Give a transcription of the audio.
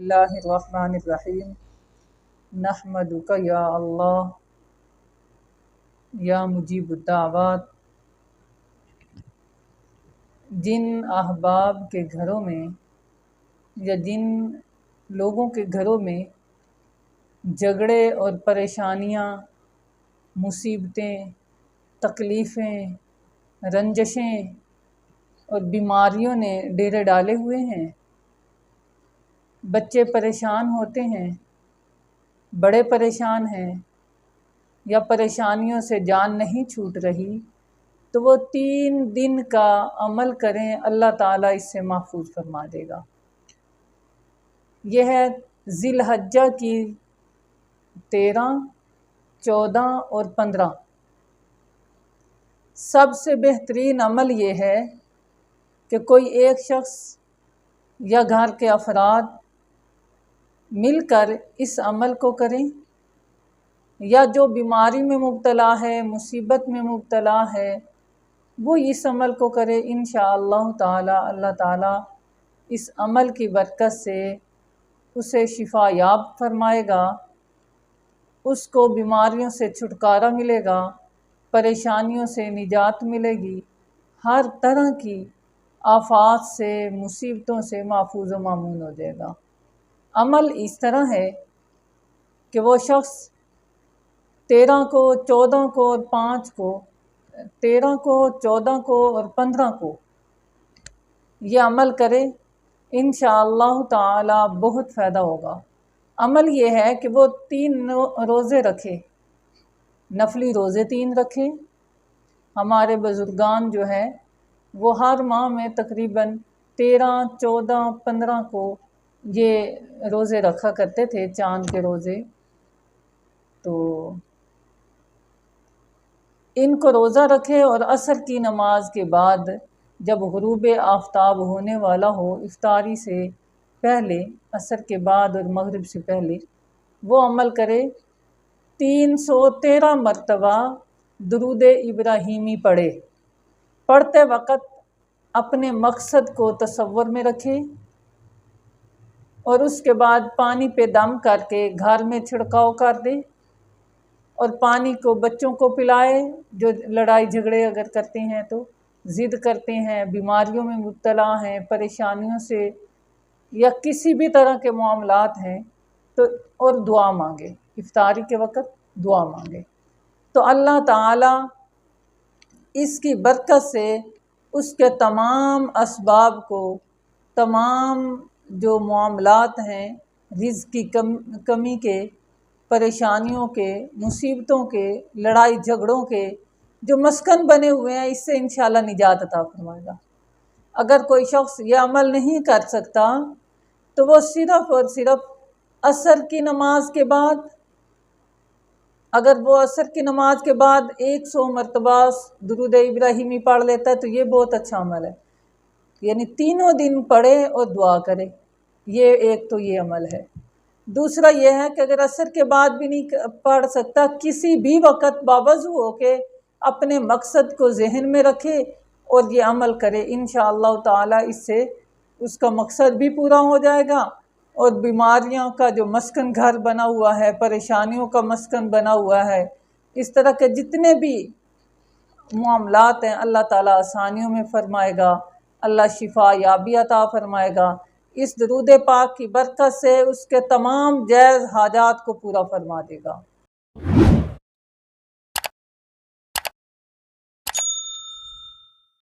اللہ الرحمن الرحیم نحمدک یا اللہ یا مجیب الدعوات۔ جن احباب کے گھروں میں یا جن لوگوں کے گھروں میں جھگڑے اور پریشانیاں، مصیبتیں، تکلیفیں، رنجشیں اور بیماریوں نے ڈیرے ڈالے ہوئے ہیں، بچے پریشان ہوتے ہیں، بڑے پریشان ہیں یا پریشانیوں سے جان نہیں چھوٹ رہی، تو وہ 3 دن کا عمل کریں، اللہ تعالیٰ اس سے محفوظ فرما دے گا۔ یہ ہے ذی الحجہ کی 13، 14 اور 15۔ سب سے بہترین عمل یہ ہے کہ کوئی ایک شخص یا گھر کے افراد مل کر اس عمل کو کریں، یا جو بیماری میں مبتلا ہے، مصیبت میں مبتلا ہے، وہ اس عمل کو کرے۔ انشاءاللہ تعالی اللہ تعالیٰ اس عمل کی برکت سے اسے شفا یاب فرمائے گا، اس کو بیماریوں سے چھٹکارا ملے گا، پریشانیوں سے نجات ملے گی، ہر طرح کی آفات سے، مصیبتوں سے محفوظ و مامون ہو جائے گا۔ عمل اس طرح ہے کہ وہ شخص 13 کو، 14 کو اور 5 کو، 13 کو، 14 کو اور 15 کو یہ عمل کرے، انشاءاللہ تعالی بہت فائدہ ہوگا۔ عمل یہ ہے کہ وہ 3 روزے رکھے، نفلی روزے 3 رکھے۔ ہمارے بزرگان جو ہے وہ ہر ماہ میں تقریباً 13، 14، 15 کو یہ روزے رکھا کرتے تھے، چاند کے روزے۔ تو ان کو روزہ رکھے اور عصر کی نماز کے بعد جب غروب آفتاب ہونے والا ہو، افطاری سے پہلے، عصر کے بعد اور مغرب سے پہلے وہ عمل کرے۔ 313 مرتبہ درود ابراہیمی پڑھے۔ پڑھتے وقت اپنے مقصد کو تصور میں رکھے اور اس کے بعد پانی پہ دم کر کے گھر میں چھڑکاؤ کر دے، اور پانی کو بچوں کو پلائے جو لڑائی جھگڑے اگر کرتے ہیں تو ضد کرتے ہیں، بیماریوں میں مبتلا ہیں، پریشانیوں سے یا کسی بھی طرح کے معاملات ہیں، تو اور دعا مانگے، افطاری کے وقت دعا مانگے، تو اللہ تعالیٰ اس کی برکت سے اس کے تمام اسباب کو، تمام جو معاملات ہیں، رزق کی کمی کے، پریشانیوں کے، مصیبتوں کے، لڑائی جھگڑوں کے جو مسکن بنے ہوئے ہیں، اس سے انشاءاللہ نجات عطا فرمائے گا۔ اگر کوئی شخص یہ عمل نہیں کر سکتا تو وہ صرف اور صرف عصر کی نماز کے بعد، اگر وہ عصر کی نماز کے بعد 100 مرتبہ درود ابراہیمی پڑھ لیتا ہے تو یہ بہت اچھا عمل ہے، یعنی تینوں دن پڑھے اور دعا کرے۔ یہ ایک تو یہ عمل ہے۔ دوسرا یہ ہے کہ اگر عصر کے بعد بھی نہیں پڑھ سکتا، کسی بھی وقت باوضو ہو کے اپنے مقصد کو ذہن میں رکھے اور یہ عمل کرے، انشاءاللہ تعالی اس سے اس کا مقصد بھی پورا ہو جائے گا، اور بیماریوں کا جو مسکن گھر بنا ہوا ہے، پریشانیوں کا مسکن بنا ہوا ہے، اس طرح کے جتنے بھی معاملات ہیں اللہ تعالیٰ آسانیوں میں فرمائے گا، اللہ شفا یابی عطا فرمائے گا۔ اس درود پاک کی برکت سے اس کے تمام جائز حاجات کو پورا فرما دے گا۔